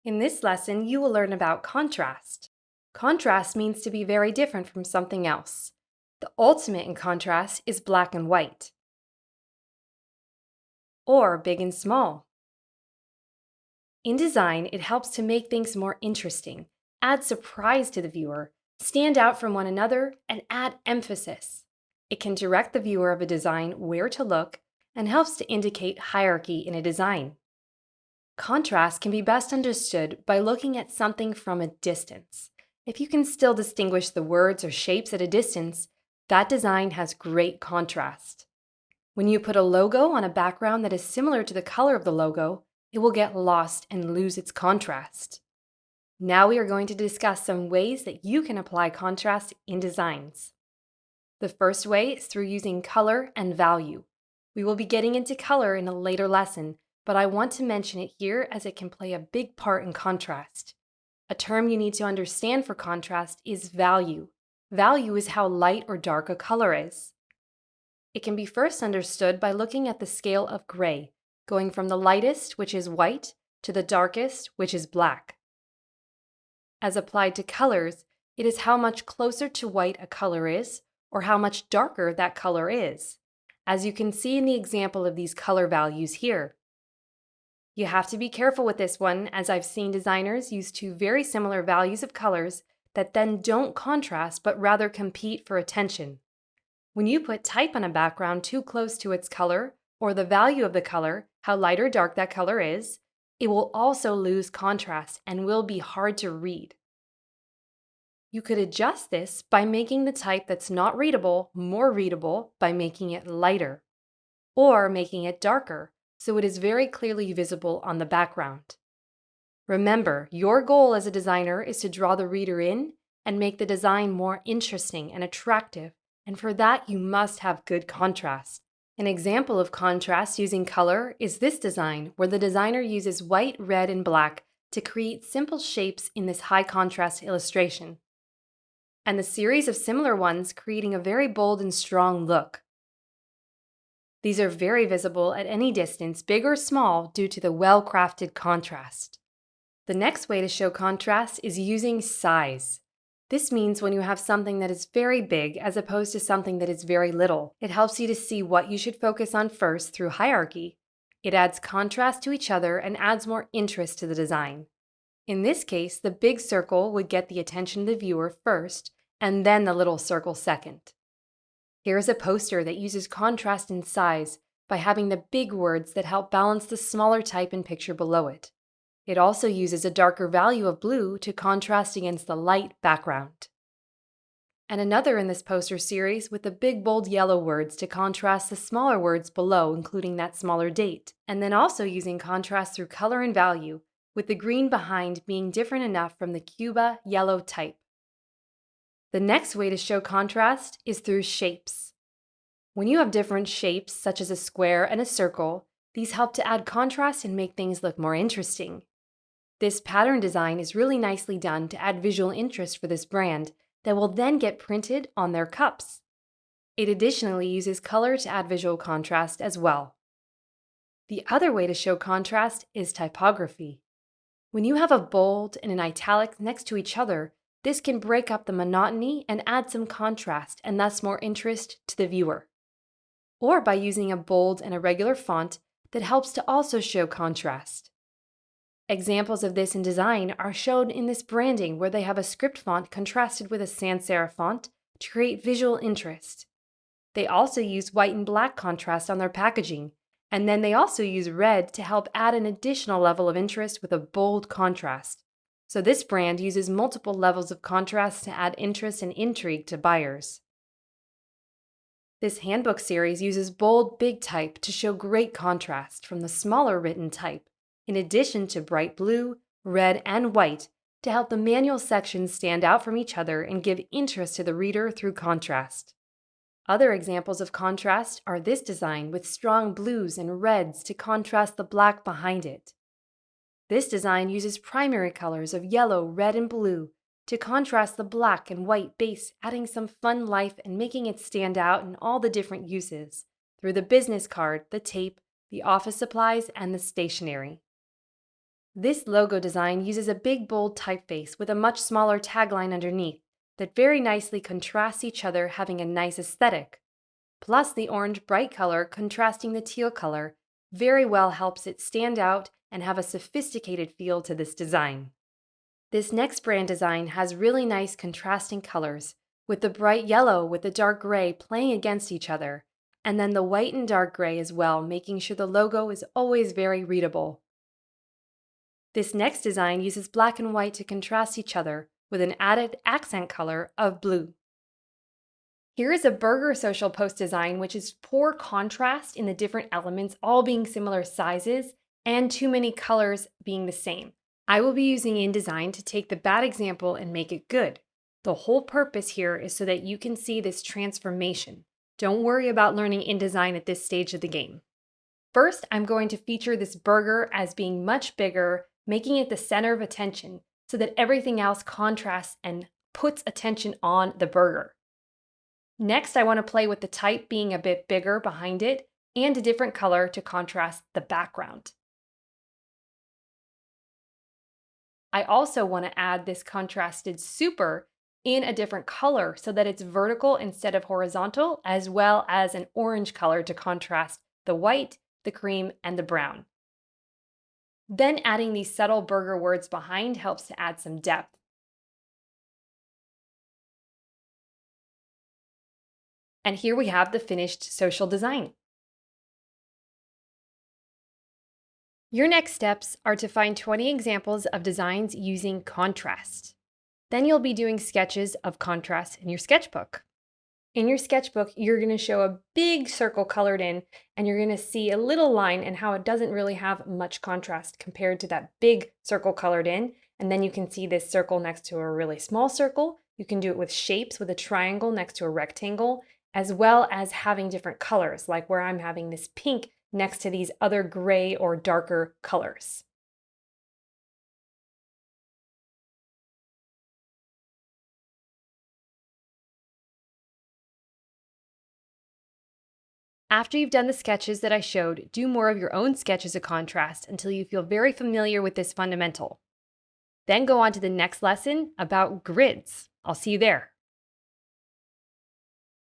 In this lesson, you will learn about contrast. Contrast means to be very different from something else. The ultimate in contrast is black and white, or big and small. In design, it helps to make things more interesting, add surprise to the viewer, stand out from one another, and add emphasis. It can direct the viewer of a design where to look and helps to indicate hierarchy in a design. Contrast can be best understood by looking at something from a distance. If you can still distinguish the words or shapes at a distance, that design has great contrast. When you put a logo on a background that is similar to the color of the logo, it will get lost and lose its contrast. Now we are going to discuss some ways that you can apply contrast in designs. The first way is through using color and value. We will be getting into color in a later lesson, but I want to mention it here as it can play a big part in contrast. A term you need to understand for contrast is value. Value is how light or dark a color is. It can be first understood by looking at the scale of gray, going from the lightest, which is white, to the darkest, which is black. As applied to colors, it is how much closer to white a color is, or how much darker that color is, as you can see in the example of these color values here. You have to be careful with this one, as I've seen designers use two very similar values of colors that then don't contrast but rather compete for attention. When you put type on a background too close to its color, or the value of the color, how light or dark that color is, it will also lose contrast and will be hard to read. You could adjust this by making the type that's not readable more readable by making it lighter, or making it darker so it is very clearly visible on the background. Remember, your goal as a designer is to draw the reader in and make the design more interesting and attractive, and for that you must have good contrast. An example of contrast using color is this design, where the designer uses white, red, and black to create simple shapes in this high contrast illustration, and the series of similar ones creating a very bold and strong look. These are very visible at any distance, big or small, due to the well-crafted contrast. The next way to show contrast is using size. This means when you have something that is very big as opposed to something that is very little. It helps you to see what you should focus on first through hierarchy. It adds contrast to each other and adds more interest to the design. In this case, the big circle would get the attention of the viewer first, and then the little circle second. Here's a poster that uses contrast in size by having the big words that help balance the smaller type and picture below it. It also uses a darker value of blue to contrast against the light background. And another in this poster series with the big bold yellow words to contrast the smaller words below, including that smaller date, and then also using contrast through color and value, with the green behind being different enough from the Cuba yellow type. The next way to show contrast is through shapes. When you have different shapes, such as a square and a circle, these help to add contrast and make things look more interesting. This pattern design is really nicely done to add visual interest for this brand that will then get printed on their cups. It additionally uses color to add visual contrast as well. The other way to show contrast is typography. When you have a bold and an italic next to each other, this can break up the monotony and add some contrast and thus more interest to the viewer. Or by using a bold and a regular font that helps to also show contrast. Examples of this in design are shown in this branding, where they have a script font contrasted with a sans serif font to create visual interest. They also use white and black contrast on their packaging, and then they also use red to help add an additional level of interest with a bold contrast. So this brand uses multiple levels of contrast to add interest and intrigue to buyers. This handbook series uses bold, big type to show great contrast from the smaller written type, in addition to bright blue, red, and white to help the manual sections stand out from each other and give interest to the reader through contrast. Other examples of contrast are this design with strong blues and reds to contrast the black behind it. This design uses primary colors of yellow, red, and blue to contrast the black and white base, adding some fun life and making it stand out in all the different uses through the business card, the tape, the office supplies, and the stationery. This logo design uses a big bold typeface with a much smaller tagline underneath that very nicely contrasts each other, having a nice aesthetic. Plus, the orange bright color contrasting the teal color very well helps it stand out and have a sophisticated feel to this design. This next brand design has really nice contrasting colors, with the bright yellow with the dark gray playing against each other, and then the white and dark gray as well, making sure the logo is always very readable. This next design uses black and white to contrast each other with an added accent color of blue. Here is a burger social post design, which is poor contrast in the different elements all being similar sizes and too many colors being the same. I will be using InDesign to take the bad example and make it good. The whole purpose here is so that you can see this transformation. Don't worry about learning InDesign at this stage of the game. First, I'm going to feature this burger as being much bigger, making it the center of attention so that everything else contrasts and puts attention on the burger. Next, I want to play with the type being a bit bigger behind it and a different color to contrast the background. I also want to add this contrasted super in a different color so that it's vertical instead of horizontal, as well as an orange color to contrast the white, the cream, and the brown. Then adding these subtle burger words behind helps to add some depth. And here we have the finished social design. Your next steps are to find 20 examples of designs using contrast. Then you'll be doing sketches of contrast in your sketchbook. In your sketchbook, you're going to show a big circle colored in, and you're going to see a little line and how it doesn't really have much contrast compared to that big circle colored in. And then you can see this circle next to a really small circle. You can do it with shapes, with a triangle next to a rectangle, as well as having different colors, like where I'm having this pink next to these other gray or darker colors. After you've done the sketches that I showed, do more of your own sketches of contrast until you feel very familiar with this fundamental. Then go on to the next lesson about grids. I'll see you there.